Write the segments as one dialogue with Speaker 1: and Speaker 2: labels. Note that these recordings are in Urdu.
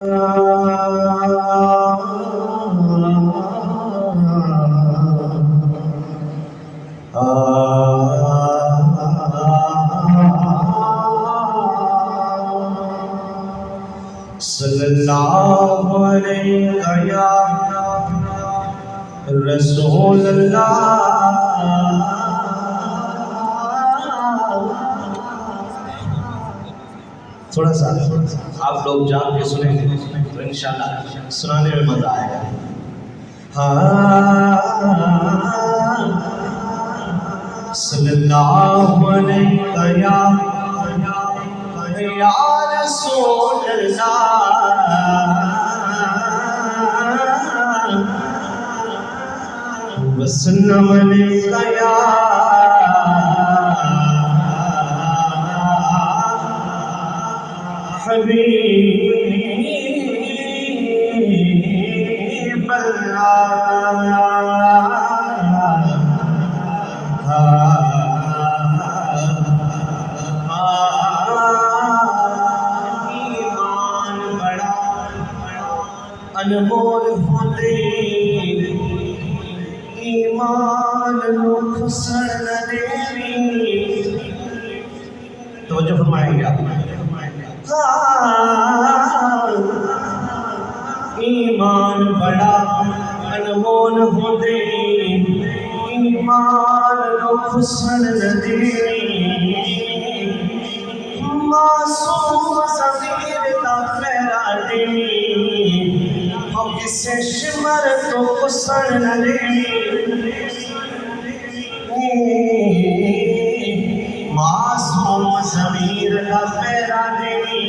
Speaker 1: صلی اللہ علیہ یا رسول اللہ۔ تھوڑا سا آپ لوگ جان کے سنیں گے تو انشاءاللہ سنانے میں مزہ آئے گا۔ صلی اللہ علیہ یا رسول اللہ وسلم علیہ یا حبیب اللہ۔ ایمان بڑا انمول ہوتے، ایمان نقصان نہ دیوی۔ توجہ فرمائیں گے آپ۔ ایمان بڑا انمول ہوتے، ایمان نقصان نہ دیوی۔ معصوم ضمیر کا پھیلا دیوی، ہو کسے شمر تو قصر نہ دیوی۔ معصوم ضمیر کا پھیلا دیوی،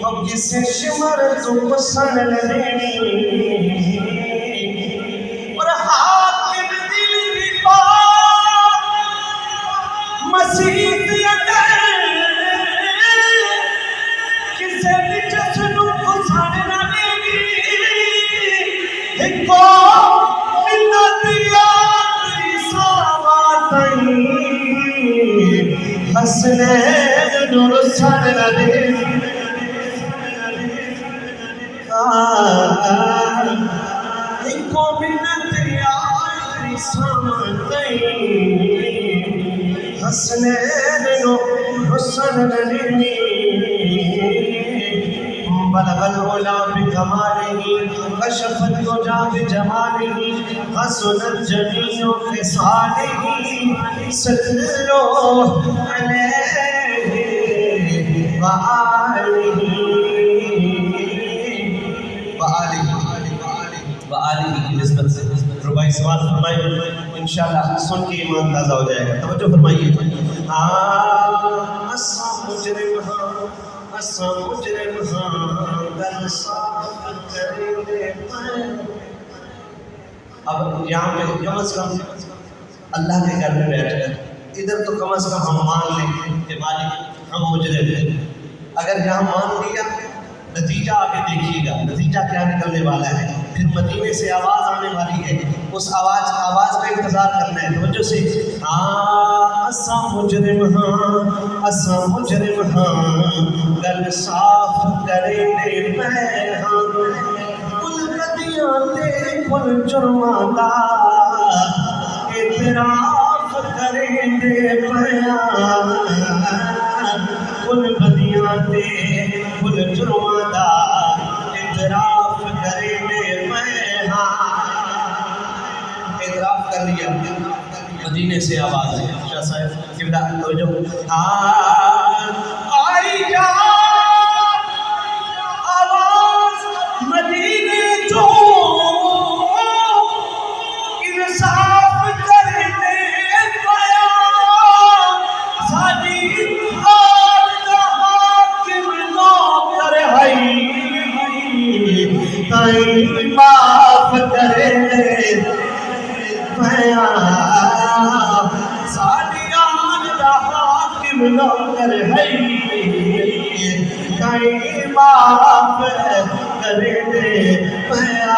Speaker 1: ہو کسے شمر تو قصر نہ دیوی۔ اور حاکم دل کی بات مسیح حسنین نرسل لدی انکو منت آخری سامتیں حسنین نرسل لدی۔ بلغ العلا بکمالہ کشف الدجا بجمالہ حسنت جمیع خصالہ صلو علیہ وآلہ کی نسبت سے ربائی سوال فرمائیں، انشاءاللہ سن کے ایمان تازہ ہو جائے گا۔ توجہ فرمائیے۔ اسا مجرم ہاں، اسا مجرم ہاں، در صاف کریں گے پائیں۔ اب یہاں پہ کم از کم اللہ کے گھر میں بیٹھ کر ادھر تو کم از کم ہم مان لیں کہ مالک ہم مجرم ہیں۔ اگر یہاں مان لیا نتیجہ آگے دیکھیے گا، نتیجہ کیا نکلنے والا ہے۔ پھر مدینے سے آواز آنے والی ہے، اس آواز کا انتظار کرنا ہے۔ توجہ سے اسا مجرم ہاں، اسا مجرم ہاں، گل صاف کریں دے پیہاں۔ کل بدیاں تے کل جرماں دا اعتراف کریں دے پیہاں۔ کل بدیاں تے کل جرماں دا اعتراف کریں دے پیہاں۔ اعتراف کر لیا، مدینے سے آواز ہے۔ شاہ صاحب قبلہ توجہ۔ آئی جا آواز مدینے جو انصاف کرنے پایا۔ سادی آل کا حاکم نوکر ہے، تائیں معاف کرے پایا۔ سادی آل کا حاکم نوکر ہے، تائیں معاف کرے پایا۔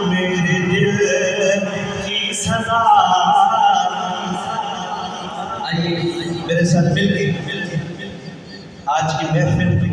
Speaker 1: میرے دل کی سزا آئیے میرے ساتھ مل کے آج کی محفل کی